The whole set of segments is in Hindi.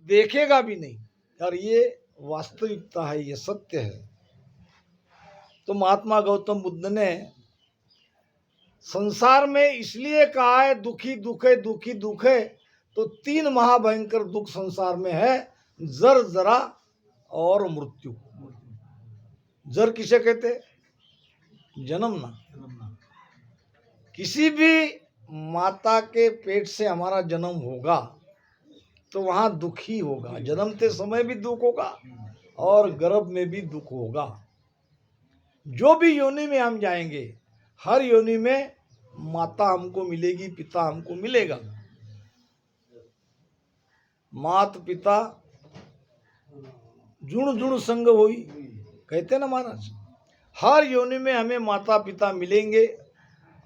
देखेगा भी नहीं। और ये वास्तविकता है, ये सत्य है। तो महात्मा गौतम बुद्ध ने संसार में इसलिए कहा है दुखी दुख है, दुखी दुख है। तो 3 महाभयंकर दुख संसार में है, जर, जरा और मृत्यु। जर किसे कहते? जन्मना। किसी भी माता के पेट से हमारा जन्म होगा तो वहां दुख ही होगा। जन्मते समय भी दुख होगा और गर्भ में भी दुख होगा। जो भी योनि में हम जाएंगे, हर योनि में माता हमको मिलेगी, पिता हमको मिलेगा। मात पिता जुण जुण संग होई, कहते ना महाराज। हर योनि में हमें माता पिता मिलेंगे,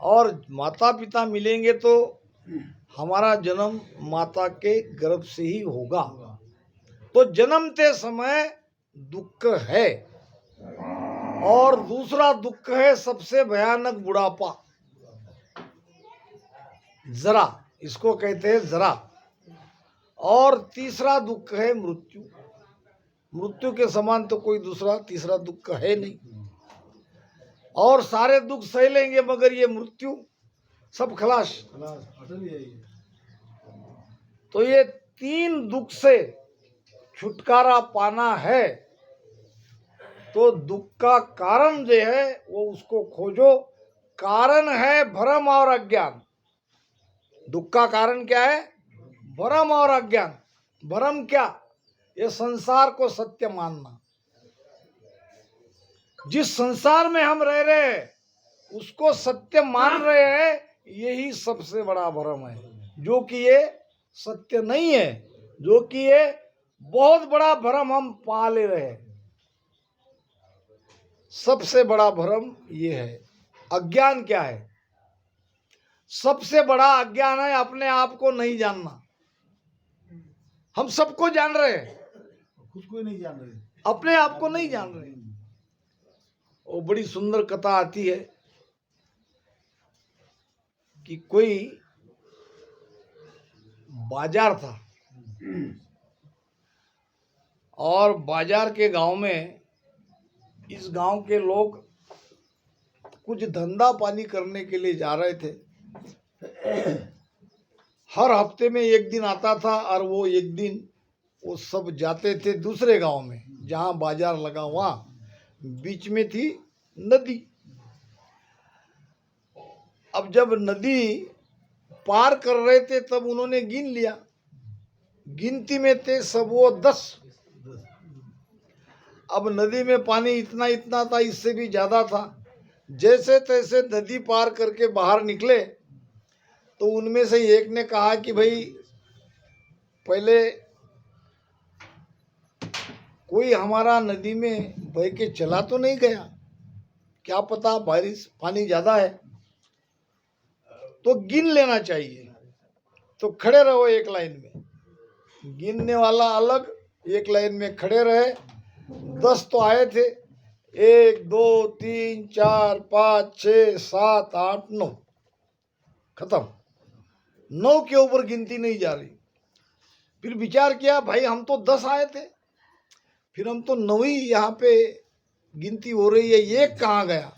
और माता पिता मिलेंगे तो हमारा जन्म माता के गर्भ से ही होगा। तो जन्मते समय दुख है। और दूसरा दुख है सबसे भयानक बुढ़ापा, जरा, इसको कहते हैं जरा। और तीसरा दुख है मृत्यु। मृत्यु के समान तो कोई दूसरा तीसरा दुख है नहीं। और सारे दुख सह लेंगे मगर ये मृत्यु सब खलास। तो ये 3 दुख से छुटकारा पाना है तो दुख का कारण जो है वो उसको खोजो। कारण है भ्रम और अज्ञान। दुख का कारण क्या है? भ्रम और अज्ञान। भ्रम क्या? ये संसार को सत्य मानना। जिस संसार में हम रह रहे हैं उसको सत्य मान रहे हैं, यही सबसे बड़ा भ्रम है। जो कि ये सत्य नहीं है, जो कि ये बहुत बड़ा भ्रम हम पाले रहे हैं। सबसे बड़ा भ्रम ये है। अज्ञान क्या है? सबसे बड़ा अज्ञान है अपने आप को नहीं जानना। हम सबको जान रहे हैं, खुद को नहीं जान रहे, अपने आप को नहीं जान रहे। वो बड़ी सुंदर कथा आती है कि कोई बाजार था और बाजार के गांव में इस गांव के लोग कुछ धंधा पानी करने के लिए जा रहे थे। हर हफ्ते में एक दिन आता था और वो एक दिन वो सब जाते थे दूसरे गांव में जहां बाजार लगा। वहां बीच में थी नदी। अब जब नदी पार कर रहे थे तब उन्होंने गिन लिया। गिनती में थे सब वो 10। अब नदी में पानी इतना इतना था, इससे भी ज्यादा था। जैसे तैसे नदी पार करके बाहर निकले तो उनमें से एक ने कहा कि भाई पहले कोई हमारा नदी में बह के चला तो नहीं गया, क्या पता बारिश पानी ज्यादा है, तो गिन लेना चाहिए। तो खड़े रहो एक लाइन में। गिनने वाला अलग एक लाइन में खड़े रहे। 10 तो आए थे। 1 2 3 4 5 6 7 8 9 खत्म। 9 के ऊपर गिनती नहीं जा रही। फिर विचार किया भाई हम तो 10 आए थे, फिर हम तो 9 ही यहाँ पे गिनती हो रही है, एक कहाँ गया?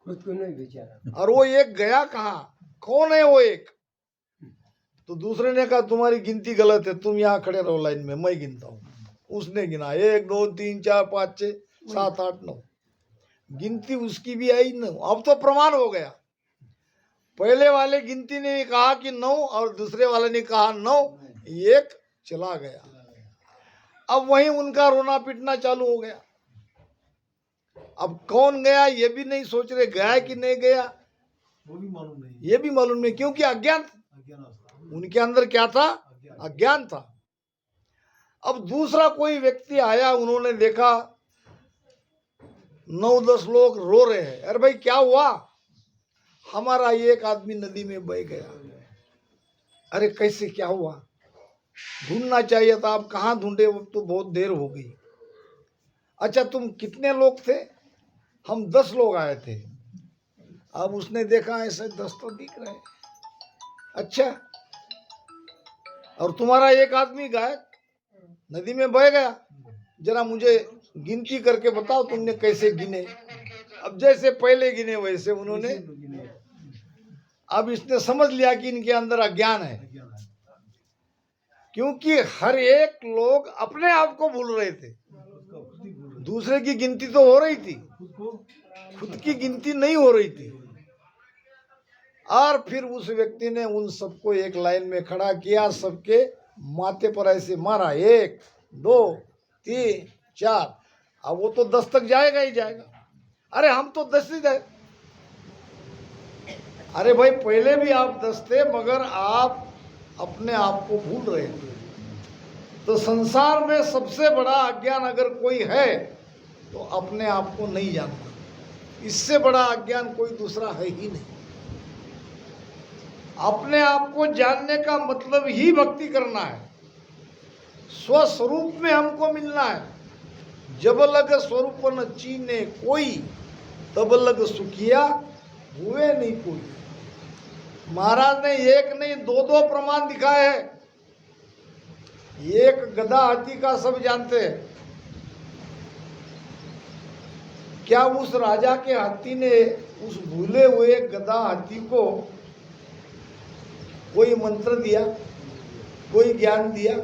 खुद को नहीं बेचारा। और वो एक गया कहाँ? कौन है वो एक? तो दूसरे ने कहा तुम्हारी गिनती गलत है, तुम यहाँ खड़े रहो लाइन में, मैं गिनता हूँ। उसने गिना 1 2 3 4 5 6 7 8 9। गिनती उसकी भी आई 9। अब तो प्रमाण हो गया। पहले वाले गिनती ने कहा कि 9 और दूसरे वाले ने कहा 9, एक चला गया। अब वहीं उनका रोना पीटना चालू हो गया। अब कौन गया ये भी नहीं सोच रहे, गया कि नहीं गया वो भी मालूम नहीं, ये भी मालूम नहीं, क्योंकि अज्ञान। अज्ञान अवस्था। उनके अंदर क्या था? अज्ञान था। अब दूसरा कोई व्यक्ति आया, उन्होंने देखा 9-10 लोग रो रहे हैं। अरे भाई क्या हुआ? हमारा एक आदमी नदी में बह गया। अरे कैसे, क्या हुआ? ढूंढना चाहिए था, आप कहाँ ढूंढे? वो तो बहुत देर हो गई। अच्छा तुम कितने लोग थे? हम 10 लोग आए थे। अब उसने देखा ऐसे 10 तो दिख रहे। अच्छा, और तुम्हारा एक आदमी गायब? नदी में बह गया, जरा मुझे गिनती करके बताओ तुमने कैसे गिने। अब जैसे पहले गिने वैसे उन्होंने, अब इसने समझ लिया कि इनके अंदर अज्ञान है, क्योंकि हर एक लोग अपने आप को भूल रहे थे, दूसरे की गिनती तो हो रही थी, खुद की गिनती नहीं हो रही थी। और फिर उस व्यक्ति ने उन सबको एक लाइन में खड़ा किया, सबके माथे पर ऐसे मारा, 1 2 3 4। अब वो तो 10 तक जाएगा ही जाएगा। अरे हम तो 10 ही गए। अरे भाई पहले भी आप 10 थे, मगर आप अपने आप को भूल रहे थे। तो संसार में सबसे बड़ा अज्ञान अगर कोई है तो अपने आप को नहीं जानता। इससे बड़ा अज्ञान कोई दूसरा है ही नहीं। अपने आप को जानने का मतलब ही भक्ति करना है, स्वस्वरूप में हमको मिलना है। जब लग स्वरूप न चीने कोई, तब लग सुखिया हुए नहीं कोई। महाराज ने एक नहीं 2 प्रमाण दिखाए हैं। एक गधा हाथी का सब जानते हैं। क्या उस राजा के हाथी ने उस भूले हुए गधा हाथी को कोई मंत्र दिया, कोई ज्ञान दिया?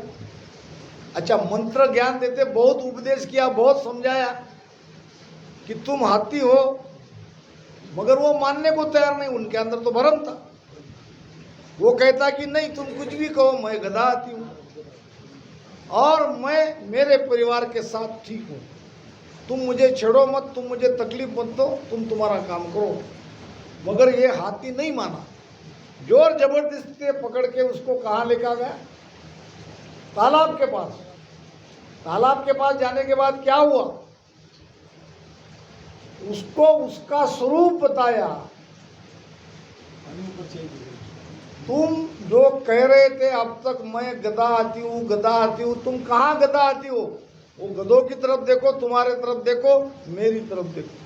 अच्छा, मंत्र ज्ञान देते, बहुत उपदेश किया, बहुत समझाया कि तुम हाथी हो, मगर वो मानने को तैयार नहीं। उनके अंदर तो भ्रम था। वो कहता कि नहीं, तुम कुछ भी कहो, मैं गधा हाथी हूं और मैं मेरे परिवार के साथ ठीक हूं। तुम मुझे छेड़ो मत, तुम मुझे तकलीफ मत दो, तुम तुम्हारा काम करो। मगर ये हाथी नहीं माना, जोर जबरदस्ती से पकड़ के उसको कहाँ लेकर गया? तालाब के पास। तालाब के पास जाने के बाद क्या हुआ? उसको उसका स्वरूप बताया। तुम जो कह रहे थे अब तक, मैं गधा आती हूँ, गधा आती हूँ, तुम कहाँ गधा आती हो? वो गधों की तरफ देखो, तुम्हारे तरफ देखो, मेरी तरफ देखो।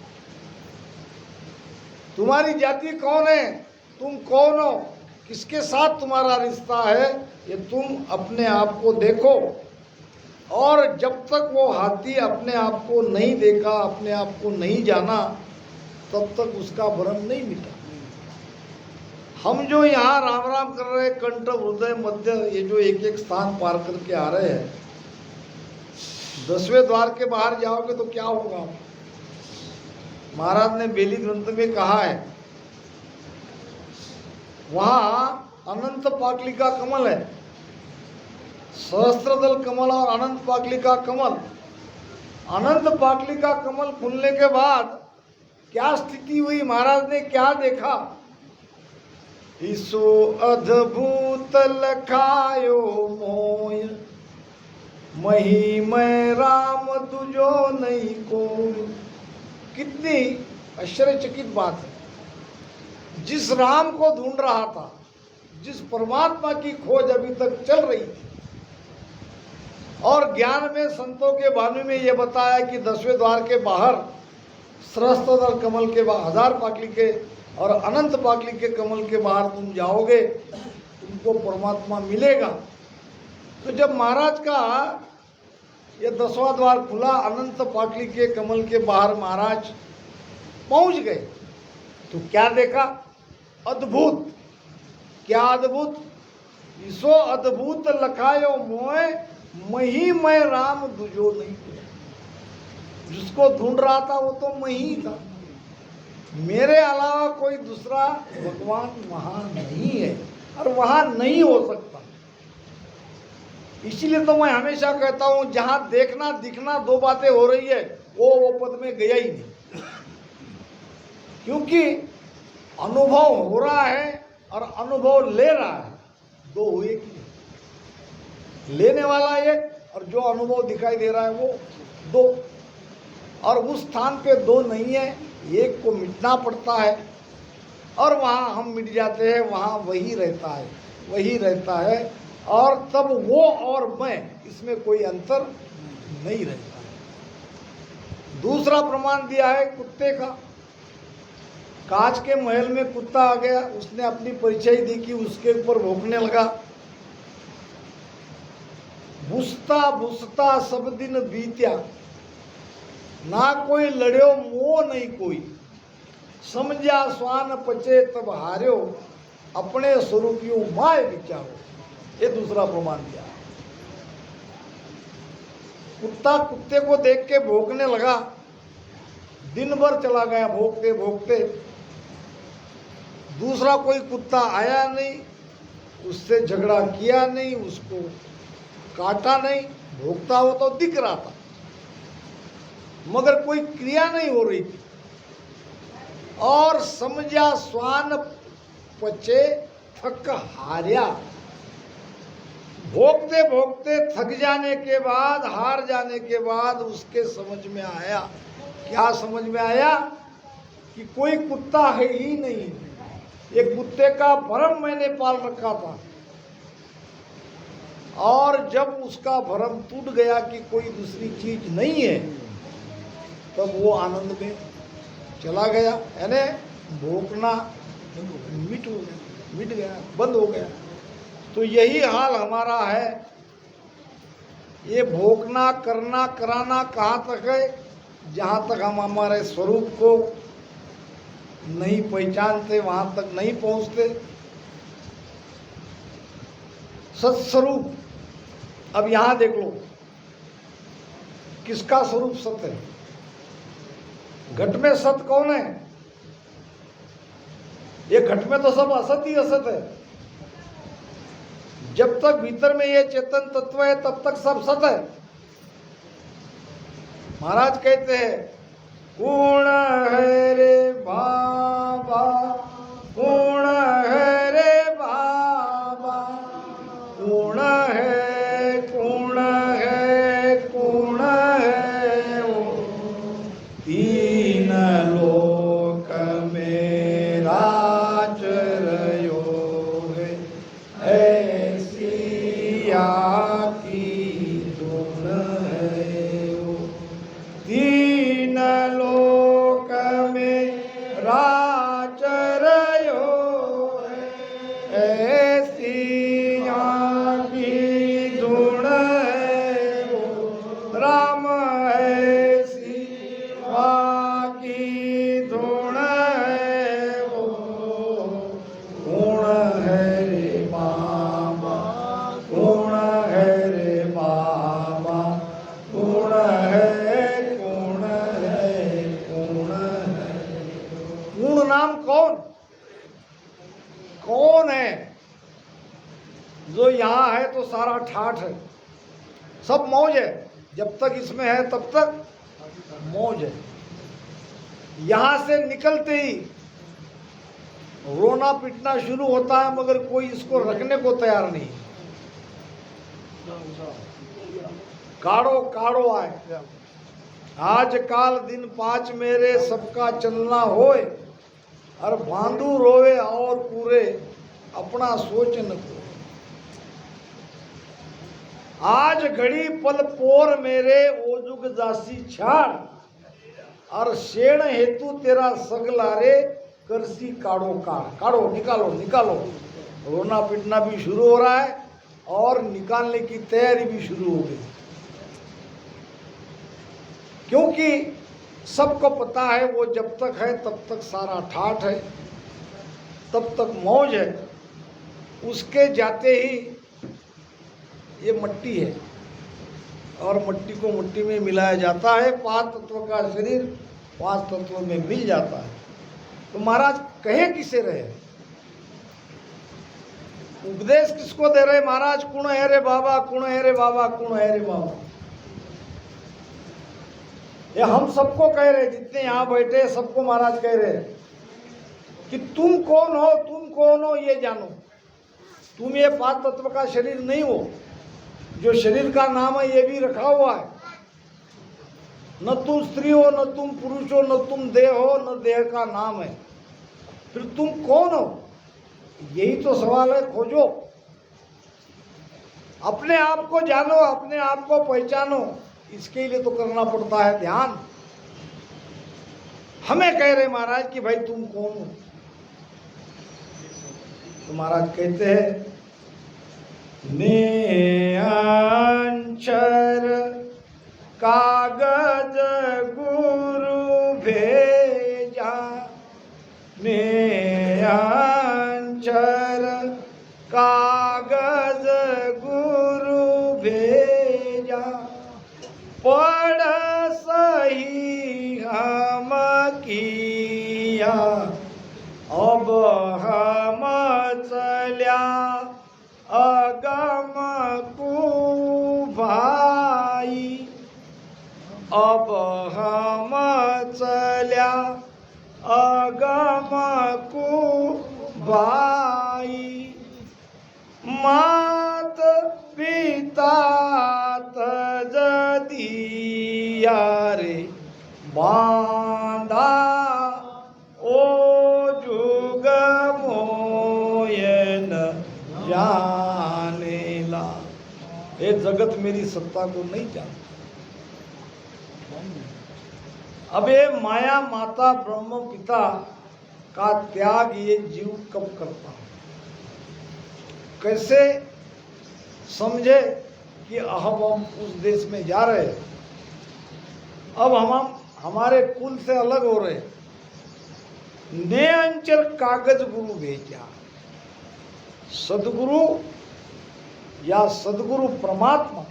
तुम्हारी जाति कौन है? तुम कौन हो? किसके साथ तुम्हारा रिश्ता है? ये तुम अपने आप को देखो। और जब तक वो हाथी अपने आप को नहीं देखा, अपने आप को नहीं जाना, तब तक उसका भ्रम नहीं मिटा। हम जो यहाँ राम राम कर रहे हैं, कंठ हृदय मध्य, ये जो एक एक स्थान पार करके आ रहे हैं, 10वें द्वार के बाहर जाओगे तो क्या होगा? महाराज ने बेली ग्रंथ में कहा है, वहां अनंत पाकलिका कमल है, सहस्त्रदल कमल और अनंत पाकलिका कमल। अनंत पाकलिका कमल खुलने के बाद क्या स्थिति हुई? महाराज ने क्या देखा? ईसो अद्भुत लखायो मोय, मही मैं राम तुझो नहीं को। कितनी आश्चर्यचकित बात है। जिस राम को ढूंढ रहा था, जिस परमात्मा की खोज अभी तक चल रही थी, और ज्ञान में संतों के वाणी में यह बताया कि 10वें द्वार के बाहर सहस्त्रदल कमल के बाहर, 1000 पाकली के और अनंत पाकली के कमल के बाहर तुम जाओगे, तुमको परमात्मा मिलेगा। तो जब महाराज का ये 10वां द्वार खुला, अनंत पाकली के कमल के बाहर महाराज पहुंच गए, तो क्या देखा? अद्भुत। क्या अद्भुत? ईसो अद्भुत लखायो मोय, मही मैं राम दुजो नहीं। जिसको ढूंढ रहा था वो तो मैं ही था, मेरे अलावा कोई दूसरा भगवान वहां नहीं है और वहां नहीं हो सकता। इसीलिए तो मैं हमेशा कहता हूं, जहां देखना दिखना 2 बातें हो रही है, वो पद में गया ही नहीं। क्योंकि अनुभव हो रहा है और अनुभव ले रहा है, 2 हुए कि नहीं? लेने वाला एक और जो अनुभव दिखाई दे रहा है वो 2। और उस स्थान पे 2 नहीं है, एक को मिटना पड़ता है और वहाँ हम मिट जाते हैं, वहाँ वही रहता है, वही रहता है। और तब वो और मैं, इसमें कोई अंतर नहीं रहता है। दूसरा प्रमाण दिया है कुत्ते का। कांच के महल में कुत्ता आ गया, उसने अपनी परिचय दी कि उसके ऊपर भौंकने लगा। भुसता भुसता सब दिन बीत्या, ना कोई लड़्यो मोह नहीं कोई, समझा स्वान पचे तब हार्यो, अपने स्वरूपियों माय विचारो। ये दूसरा प्रमाण दिया। कुत्ता कुत्ते को देख के भौंकने लगा, दिन भर चला गया भौंकते भौंकते, दूसरा कोई कुत्ता आया नहीं, उससे झगड़ा किया नहीं, उसको काटा नहीं, भौंकता हो तो दिख रहा था मगर कोई क्रिया नहीं हो रही थी। और समझा स्वान पचे थक हार्या, भोगते भोगते थक जाने के बाद, हार जाने के बाद उसके समझ में आया। क्या समझ में आया? कि कोई कुत्ता है ही नहीं, एक कुत्ते का भरम मैंने पाल रखा था, और जब उसका भरम टूट गया कि कोई दूसरी चीज नहीं है, तब वो आनंद में चला गया, यानी भोंकना मिट गया, बंद हो गया। तो यही हाल हमारा है। ये भोंकना करना कराना कहाँ तक है? जहाँ तक हम हमारे स्वरूप को नहीं पहचानते वहाँ तक नहीं पहुँचते। सत्स्वरूप, अब यहाँ देख लो, किसका स्वरूप सत्य है? घट में सत्य कौन है? ये घट में तो सब असत ही असत है। जब तक भीतर में ये चेतन तत्व है तब तक सब सत है। महाराज कहते हैं, कौन है रे बाबा, कौन है रे बाबा, कौन है, कौन है, कौन है वो, तीन लोक में राज रयो है, ऐसी की धुन है वो, तीन लोक में राज रयो है, ऐसी की धुन है वो, राम ऐसी की धुन है वो, गुण है रे बाबा, गुण है रे बाबा, गुण है, गुण है, गुण है। गुण नाम कौन? कौन है? जो यहाँ है तो सारा ठाठ है, सब मौज है। जब तक इसमें है तब तक मौज है। यहाँ से निकलते ही रोना पीटना शुरू होता है, मगर कोई इसको रखने को तैयार नहीं। काढ़ो काढ़ो आए, आज काल दिन पाँच मेरे, सबका चलना होए, और बांधू रोवे और पूरे, अपना सोच न को। आज घड़ी पल पोर मेरे, ओ जुग जासी छाड़, और शेण हेतु तेरा सगला रे, करसी काढ़ो काढ़। काढ़ो, निकालो निकालो। रोना पीटना भी शुरू हो रहा है और निकालने की तैयारी भी शुरू हो गई, क्योंकि सबको पता है वो जब तक है तब तक सारा ठाठ है, तब तक मौज है। उसके जाते ही ये मट्टी है, और मट्टी को मट्टी में मिलाया जाता है। पांच तत्व का शरीर पांच तत्वों में मिल जाता है। तो महाराज कहे किसे रहे? उपदेश किसको दे रहे महाराज? कुण है रे बाबा, कुण है रे बाबा, कुण है रे बाबा। ये हम सबको कह रहे, जितने यहाँ बैठे सबको महाराज कह रहे कि तुम कौन हो, तुम कौन हो ये जानो। तुम ये पांच तत्व का शरीर नहीं हो। जो शरीर का नाम है ये भी रखा हुआ है। न तुम स्त्री हो, न तुम पुरुष हो, न तुम देह हो, न देह का नाम है। फिर तुम कौन हो? यही तो सवाल है। खोजो, अपने आप को जानो, अपने आप को पहचानो। इसके लिए तो करना पड़ता है ध्यान। हमें कह रहे महाराज कि भाई तुम कौन हो? तो महाराज कहते हैं ने अंचर कागज गुरु भेजा, ने अंचर कागज गुरु भेजा, पढ़ सही हम किया, अब हम चल्या अगम को भाई, अब हम चल्या अगम को भाई, मात पिता तज दिया रे बांधा, ओ जुग मोयन जानेला। ये जगत मेरी सत्ता को नहीं जानता। अब ये माया माता ब्रह्म पिता का त्याग ये जीव कब करता है? कैसे समझे कि अब हम उस देश में जा रहे हैं, अब हम हमारे कुल से अलग हो रहे। ने अंचर कागज गुरु भेजा, सदगुरु या सदगुरु परमात्मा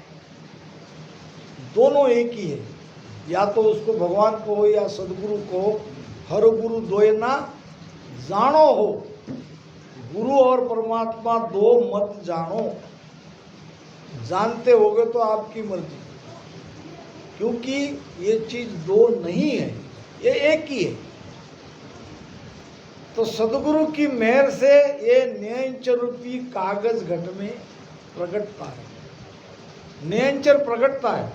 दोनों एक ही है। या तो उसको भगवान को हो या सदगुरु को, हर गुरु दोय ना जानो हो। गुरु और परमात्मा दो मत जानो, जानते होगे तो आपकी मर्जी, क्योंकि ये चीज दो नहीं है, ये एक ही है। तो सदगुरु की मेहर से ये नयनचर रूपी कागज घट में प्रकटता है, नयनचर प्रकटता है।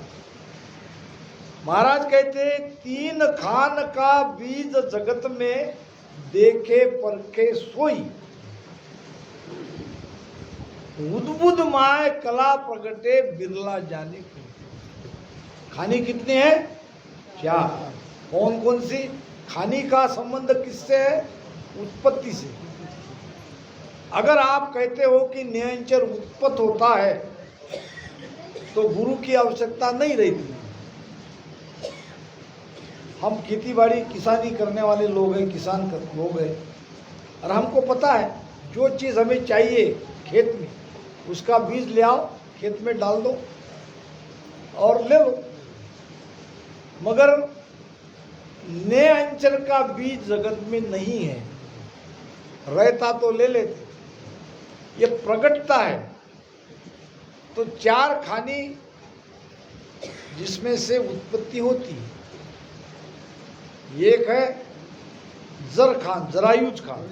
महाराज कहते हैं, तीन खान का बीज जगत में देखे परखे सोई, उद्बुद्ध माय कला प्रगटे बिरला जाने को। खानी कितनी है? चार। कौन कौन सी? खानी का संबंध किससे है? उत्पत्ति से। अगर आप कहते हो कि नयनचर उत्पत्त होता है तो गुरु की आवश्यकता नहीं रहती। हम खेती बाड़ी किसानी करने वाले लोग हैं, किसान लोग हैं, और हमको पता है जो चीज़ हमें चाहिए खेत में, उसका बीज ले आओ, खेत में डाल दो और ले लो। मगर नए अंचर का बीज जगत में नहीं है, रहता तो ले लेते। ये प्रकटता है। तो चार खानी जिसमें से उत्पत्ति होती है, एक है जर खान, जरायुज खान।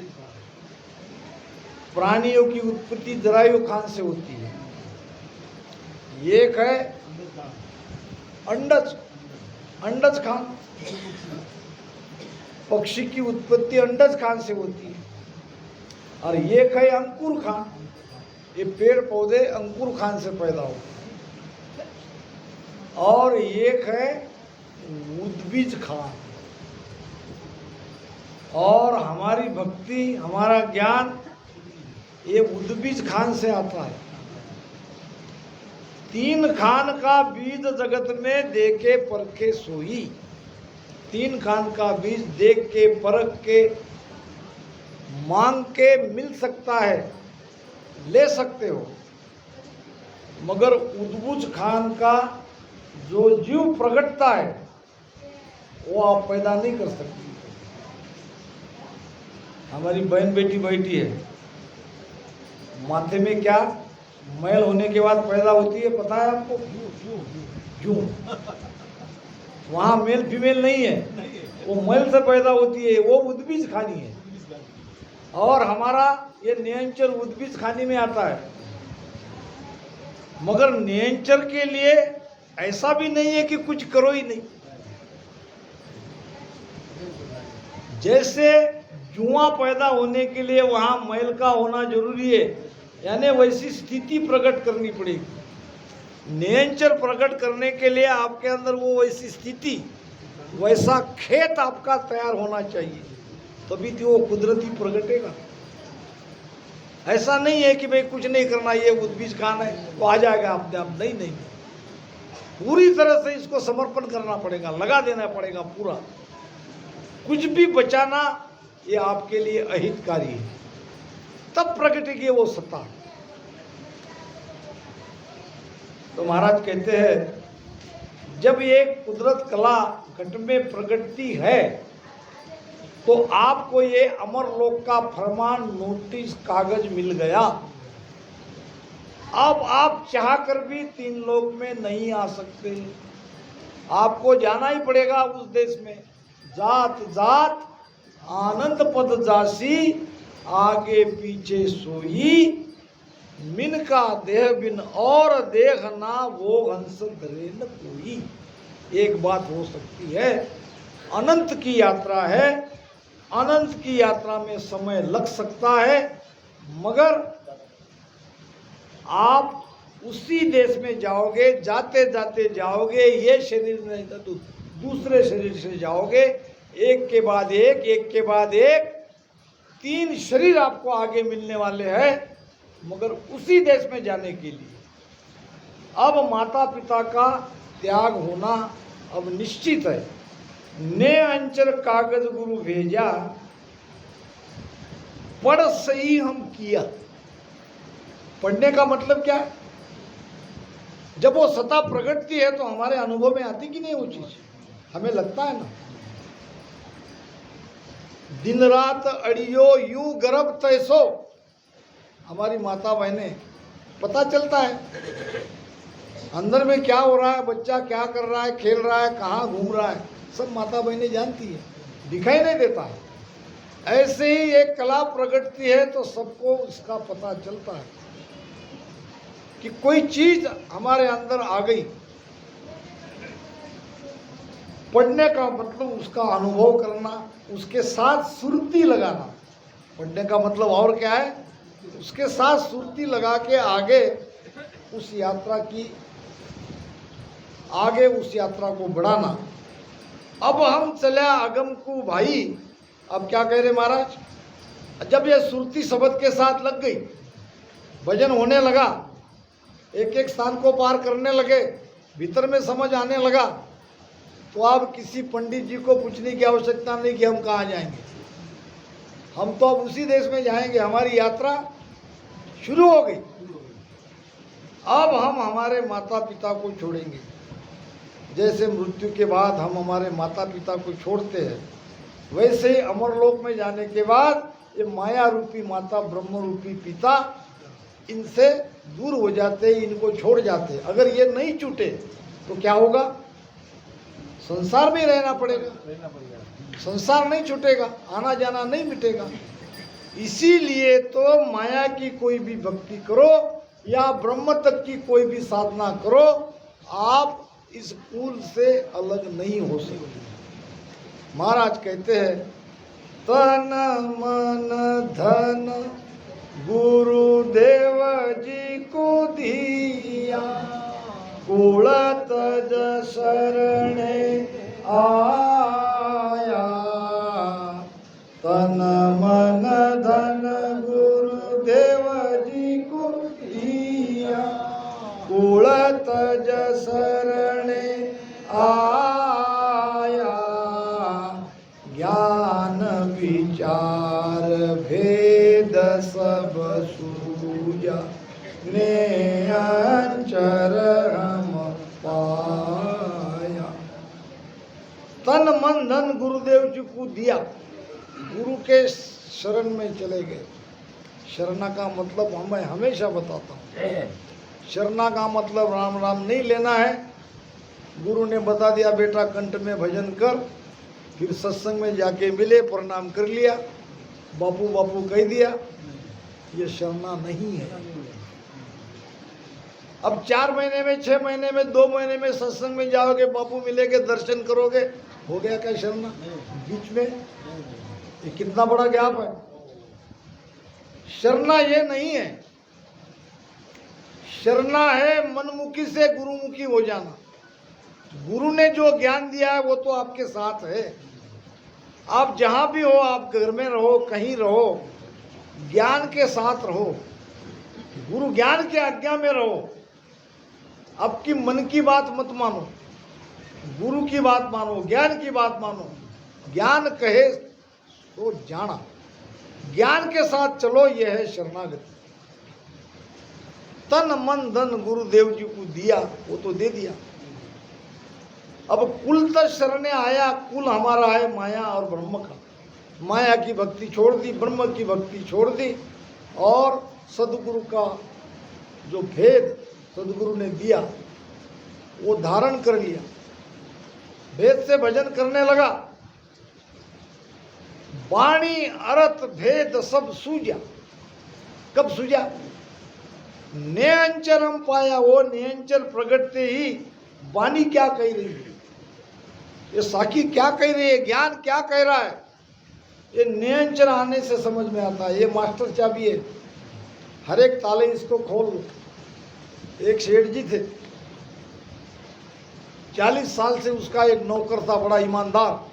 प्राणियों की उत्पत्ति जरायु खान से होती है। एक है अंडज, अंडज खान। पक्षी की उत्पत्ति अंडज खान से होती है। और एक है अंकुर खान, ये पेड़ पौधे अंकुर खान से पैदा होते हैं। और एक है उद्बीज खान। और हमारी भक्ति, हमारा ज्ञान ये उद्बीज खान से आता है। तीन खान का बीज जगत में देखे परखे सोई। तीन खान का बीज देख के, परख के, मांग के मिल सकता है, ले सकते हो। मगर उद्बुज खान का जो जीव प्रकटता है वो आप पैदा नहीं कर सकते। हमारी बहन बेटी बैठी है, माथे में क्या मैल होने के बाद पैदा होती है, पता है आपको? जूं। वहाँ मेल फीमेल नहीं है, वो मैल से पैदा होती है, वो उद्बीज खानी है। और हमारा ये नयनचर उद्बीज खानी में आता है। मगर नयनचर के लिए ऐसा भी नहीं है कि कुछ करो ही नहीं। जैसे जुआ पैदा होने के लिए वहाँ मैल का होना जरूरी है, यानी वैसी स्थिति प्रकट करनी पड़ेगी। नयनचर प्रकट करने के लिए आपके अंदर वो वैसी स्थिति, वैसा खेत आपका तैयार होना चाहिए, तभी तो वो कुदरती प्रगटेगा। ऐसा नहीं है कि भाई कुछ नहीं करना, ये उद्बीज खाना है तो आ जाएगा अपने आप, नहीं नहीं, पूरी तरह से इसको समर्पण करना पड़ेगा, लगा देना पड़ेगा पूरा। कुछ भी बचाना ये आपके लिए अहितकारी है, तब प्रगटेगी वो सत्ता। तो महाराज कहते हैं जब ये कुदरत कला घट में प्रगटती है तो आपको ये अमरलोक का फरमान नोटिस कागज मिल गया। अब आप चाहकर भी 3 लोक में नहीं आ सकते, आपको जाना ही पड़ेगा उस देश में। जात जात आनंद पद जासी, आगे पीछे सोई, मिन का देह बिन और देखना वो हंस धरे न कोई। एक बात हो सकती है, अनंत की यात्रा है, अनंत की यात्रा में समय लग सकता है, मगर आप उसी देश में जाओगे, जाते जाते जाओगे, ये शरीर नहीं तो दूसरे शरीर से जाओगे, एक के बाद एक के बाद एक, 3 शरीर आपको आगे मिलने वाले हैं, मगर उसी देश में जाने के लिए अब माता पिता का त्याग होना अब निश्चित है। ने अंचर कागज गुरु भेजा, पढ़ सही हम किया। पढ़ने का मतलब क्या है? जब वो सत्ता प्रगटती है तो हमारे अनुभव में आती कि नहीं वो चीज, हमें लगता है ना। दिन रात अड़ियो यूं गर्भ तैसो, हमारी माता बहनें पता चलता है अंदर में क्या हो रहा है, बच्चा क्या कर रहा है, खेल रहा है, कहाँ घूम रहा है, सब माता बहनें जानती है, दिखाई नहीं देता है। ऐसे ही एक कला प्रगटती है तो सबको उसका पता चलता है कि कोई चीज हमारे अंदर आ गई। पढ़ने का मतलब उसका अनुभव करना, उसके साथ सुरती लगाना। पढ़ने का मतलब और क्या है? उसके साथ सुरती लगा के आगे उस यात्रा को बढ़ाना। अब हम चले अगम को भाई, अब क्या कह रहे महाराज, जब ये सुरती शब्द के साथ लग गई, भजन होने लगा, एक एक स्थान को पार करने लगे, भीतर में समझ आने लगा, तो अब किसी पंडित जी को पूछने की आवश्यकता नहीं कि हम कहाँ जाएंगे, हम तो अब उसी देश में जाएंगे। हमारी यात्रा शुरू हो गई। अब हम हमारे माता पिता को छोड़ेंगे, जैसे मृत्यु के बाद हम हमारे माता पिता को छोड़ते हैं, वैसे ही अमरलोक में जाने के बाद ये माया रूपी माता, ब्रह्म रूपी पिता, इनसे दूर हो जाते, इनको छोड़ जाते। अगर ये नहीं छूटे तो क्या होगा? संसार में रहना पड़ेगा, संसार नहीं छूटेगा, आना जाना नहीं मिटेगा। इसीलिए तो माया की कोई भी भक्ति करो या ब्रह्म तक की कोई भी साधना करो, आप इस कुल से अलग नहीं हो सकते। महाराज कहते हैं, तन मन धन गुरुदेव जी को दिया, कुल तज शरणे आया। तन मन धन गुरुदेव जी को दिया, कुल तज शरणे आया। ज्ञान विचार भेद सब सूझा, ने अंचर हम पाया। तन मन धन गुरुदेव जी को दिया, गुरु के शरण में चले गए। शरणा का मतलब मैं हमेशा बताता हूँ, शरणा का मतलब राम राम नहीं लेना है। गुरु ने बता दिया बेटा कंठ में भजन कर, फिर सत्संग में जाके मिले, प्रणाम कर लिया, बापू बापू कह दिया, ये शरणा नहीं है। अब 4 महीने में, 6 महीने में, 2 महीने में सत्संग में जाओगे, बापू मिलेंगे, दर्शन करोगे, हो गया क्या शरणा? बीच में ये कितना बड़ा गैप है। शरणा ये नहीं है, शरणा है मनमुखी से गुरुमुखी हो जाना। गुरु ने जो ज्ञान दिया है वो तो आपके साथ है। आप जहां भी हो, आप घर में रहो, कहीं रहो, ज्ञान के साथ रहो, गुरु ज्ञान की आज्ञा में रहो। अब की मन की बात मत मानो, गुरु की बात मानो, ज्ञान की बात मानो। ज्ञान कहे तो जाना, ज्ञान के साथ चलो, यह है शरणागति। तन मन धन गुरुदेव जी को दिया, वो तो दे दिया। अब कुल तो शरणे आया, कुल हमारा है माया और ब्रह्म का। माया की भक्ति छोड़ दी, ब्रह्म की भक्ति छोड़ दी, और सदगुरु का जो भेद सदगुरु ने दिया वो धारण कर लिया। भेद से भजन करने लगा। वाणी अर्थ भेद सब सूझा। कब सूझा? नियंचरम पाया। वो नियंचर प्रगटते ही वाणी क्या कह रही है, ये साखी क्या कह रही है, ज्ञान क्या कह रहा है, ये नियंचर आने से समझ में आता है। ये मास्टर चाबी है, हर एक ताले इसको खोल लो। एक सेठ जी थे, 40 साल से उसका एक नौकर था, बड़ा ईमानदार।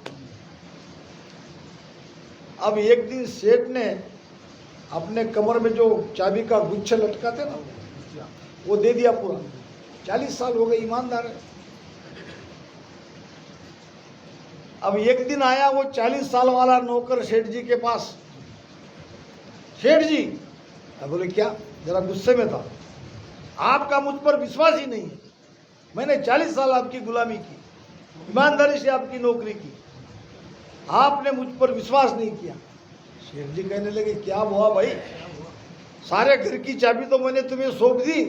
अब एक दिन सेठ ने अपने कमर में जो चाबी का गुच्छा लटकाते ना, वो दे दिया पूरा। 40 साल हो गए, ईमानदार है। अब एक दिन आया वो 40 साल वाला नौकर सेठ जी के पास। सेठ जी, अब बोले क्या? जरा गुस्से में था, आपका मुझ पर विश्वास ही नहीं है। मैंने 40 साल आपकी गुलामी की, ईमानदारी से आपकी नौकरी की, आपने मुझ पर विश्वास नहीं किया। शेख जी कहने लगे, क्या हुआ भाई? सारे घर की चाबी तो मैंने तुम्हें सौंप दी,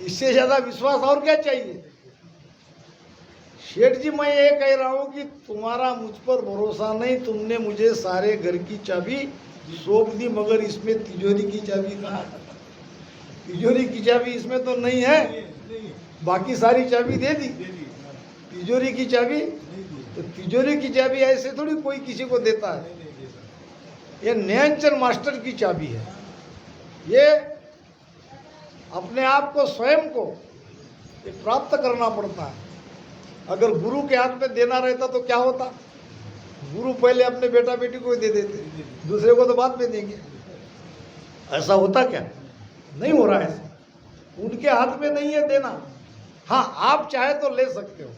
इससे ज्यादा विश्वास और क्या चाहिए? शेठ जी, मैं ये कह रहा हूं कि तुम्हारा मुझ पर भरोसा नहीं, तुमने मुझे सारे घर की चाबी सौंप दी, मगर इसमें तिजोरी की चाबी कहाँ? तिजोरी की चाबी इसमें तो नहीं है, बाकी सारी चाबी दे दी, तिजोरी की चाबी? तो तिजोरी की चाबी ऐसे थोड़ी कोई किसी को देता है। ये नियंचर मास्टर की चाबी है। ये अपने आप को, स्वयं को ये प्राप्त करना पड़ता है। अगर गुरु के हाथ में देना रहता तो क्या होता? गुरु पहले अपने बेटा बेटी को दे देते, दूसरे को तो बाद में देंगे। ऐसा होता क्या? नहीं हो रहा है ऐसा। उनके हाथ में नहीं है देना। हाँ, आप चाहे तो ले सकते हो।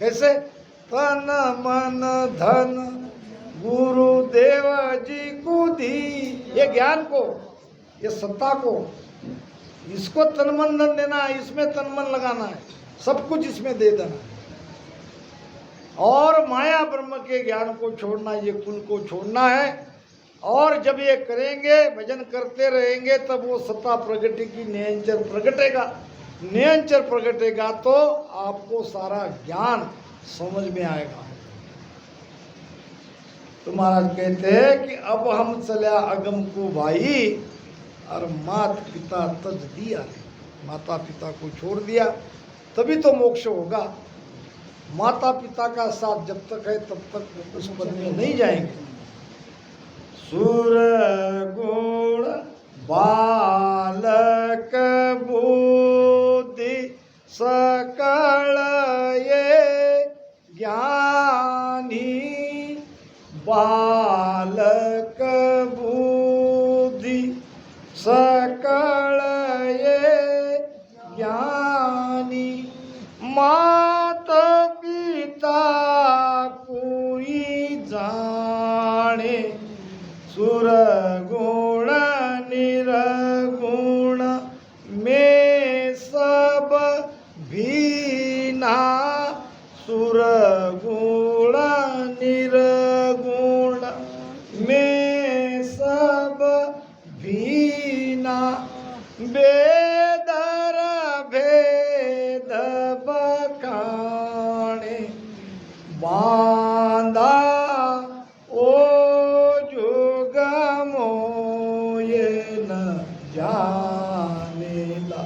कैसे? तन मन धन गुरुदेव जी को दी। ये ज्ञान को, ये सत्ता को, इसको तन मन धन देना है, इसमें तन मन लगाना है, सब कुछ इसमें दे देना है। और माया ब्रह्म के ज्ञान को छोड़ना, ये कुल को छोड़ना है। और जब ये करेंगे, भजन करते रहेंगे, तब वो सत्ता प्रगटेगी, नियंचर प्रगटेगा। नियंचर प्रगटेगा तो आपको सारा ज्ञान समझ में आएगा। तो महाराज कहते हैं कि अब हम चल्या अगम को भाई, और मात पिता तज दिया। माता पिता को छोड़ दिया तभी तो मोक्ष होगा। माता पिता का साथ जब तक है तब तक उस पद में नहीं जाएंगे। सुर गुण बालक बुद्धि सकल ये ज्ञानी, बालक बुद्धि सकल ये ज्ञानी, माता पिता कोई जाने, सुर गुण निर्गुण में सब भीना, सुर गुण निर्गुण में सब भीना, बेदर भेद बखाने, बांधा ओ जुग मोये न जानेला,